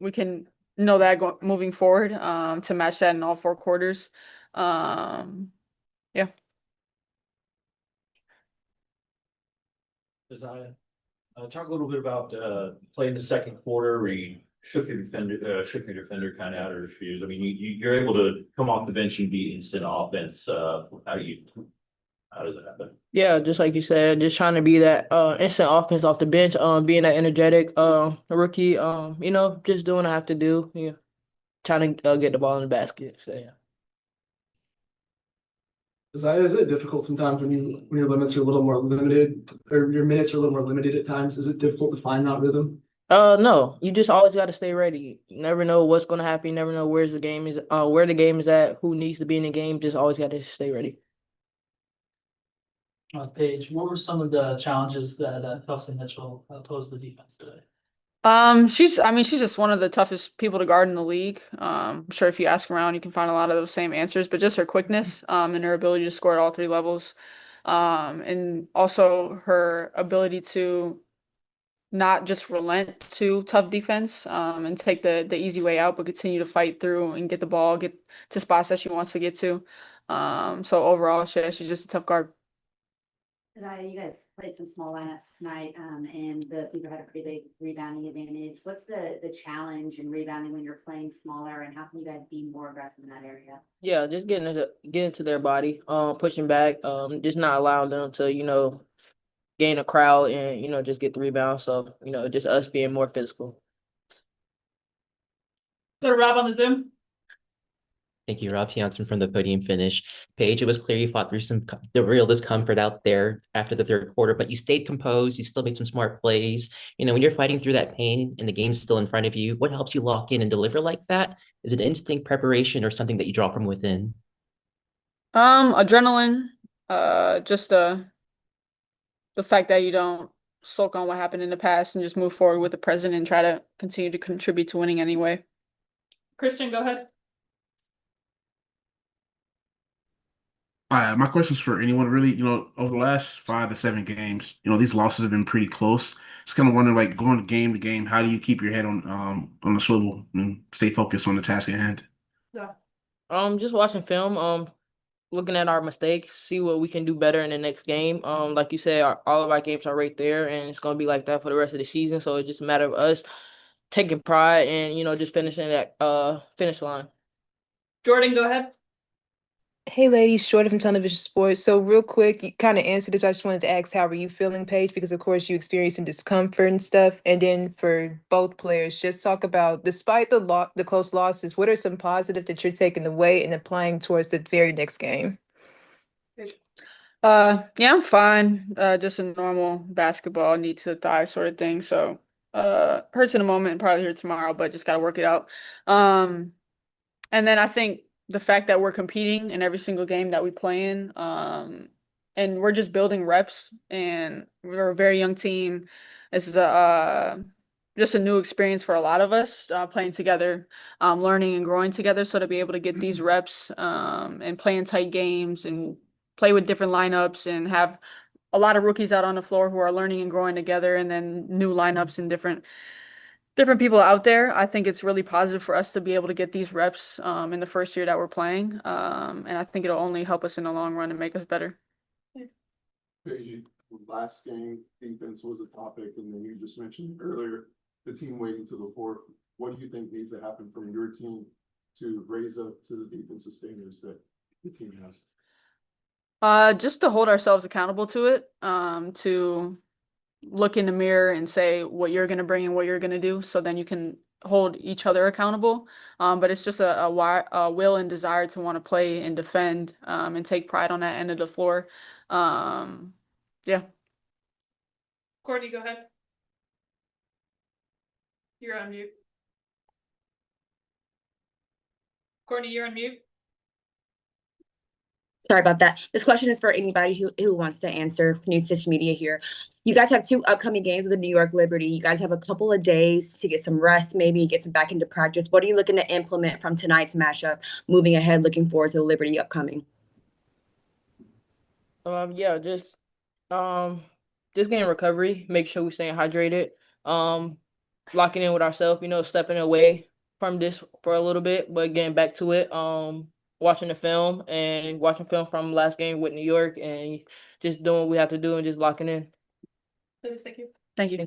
we can know that moving forward to match that in all 4 quarters. Yeah. Aziaha, talk a little bit about playing the second quarter where you shook your defender kind of out of his shoes. I mean, you're able to come off the bench and be instant offense. How does it happen? Yeah, just like you said, just trying to be that instant offense off the bench, being that energetic rookie, just doing what I have to do. Yeah. Trying to get the ball in the basket. So yeah. Is it difficult sometimes when your limits are a little more limited or your minutes are a little more limited at times? Is it difficult to find that rhythm? No, you just always got to stay ready. You never know what's gonna happen. You never know where the game is at, who needs to be in the game. Just always got to stay ready. Paige, what were some of the challenges that Kelsey Mitchell posed the defense today? She's just one of the toughest people to guard in the league. I'm sure if you ask around, you can find a lot of those same answers, but just her quickness, and her ability to score at all 3 levels. And also her ability to not just relent to tough defense, and take the easy way out, but continue to fight through and get the ball, get to spots that she wants to get to. So overall, she's just a tough guard. You guys played some small lineups tonight, and the Fever had a pretty big rebounding advantage. What's the challenge in rebounding when you're playing smaller, and how can you guys be more aggressive in that area? Yeah, just get into their body, pushing back, just not allowing them to, gain a crowd and, just get the rebound. So, just us being more physical. Go to Rob on the Zoom. Thank you, Rob Tianson from the Podium Finish. Paige, it was clear you fought through the real discomfort out there after the third quarter, but you stayed composed. You still made some smart plays. When you're fighting through that pain and the game's still in front of you, what helps you lock in and deliver like that? Is it instinct, preparation, or something that you draw from within? Adrenaline, just the fact that you don't sulk on what happened in the past and just move forward with the present and try to continue to contribute to winning anyway. Christian, go ahead. My question's for anyone really. Over the last 5 to 7 games, these losses have been pretty close. Just kind of wondering, like going game to game, how do you keep your head on the swivel and stay focused on the task at hand? Yeah. Just watching film, looking at our mistakes, see what we can do better in the next game. Like you said, all of our games are right there, and it's gonna be like that for the rest of the season. So it's just a matter of us taking pride and just finishing that finish line. Jordan, go ahead. Hey ladies, Jordan from Television Sports. So real quick, you kind of answered this. I just wanted to ask, how are you feeling, Paige? Because of course you experienced some discomfort and stuff. And then for both players, just talk about, despite the close losses, what are some positive that you're taking away and applying towards the very next game? Yeah, I'm fine. Just a normal basketball knee to the thigh sort of thing. So, hurts in a moment, probably here tomorrow, but just gotta work it out. And then I think the fact that we're competing in every single game that we play in, and we're just building reps, and we're a very young team. This is just a new experience for a lot of us, playing together, learning and growing together. So to be able to get these reps, and play in tight games and play with different lineups and have a lot of rookies out on the floor who are learning and growing together, and then new lineups and different people out there. I think it's really positive for us to be able to get these reps in the first year that we're playing. And I think it'll only help us in the long run and make us better. Paige, last game, defense was a topic, and then you just mentioned earlier the team waiting to the fourth. What do you think needs to happen from your team to raise up to the defensive standards that the team has? Just to hold ourselves accountable to it, to look in the mirror and say what you're going to bring and what you're going to do, so then you can hold each other accountable. But it's just a will and desire to want to play and defend, and take pride on that end of the floor. Yeah. Courtney, go ahead. You're on mute. Courtney, you're on mute. Sorry about that. This question is for anybody who wants to answer. New Stitch Media here. You guys have 2 upcoming games with the New York Liberty. You guys have a couple of days to get some rest, maybe get some back into practice. What are you looking to implement from tonight's matchup, moving ahead, looking forward to the Liberty upcoming? Yeah, just getting recovery, make sure we stay hydrated. locking in with ourselves, stepping away from this for a little bit, but getting back to it. Watching the film and watching film from last game with New York and just doing what we have to do and just locking in. Thank you.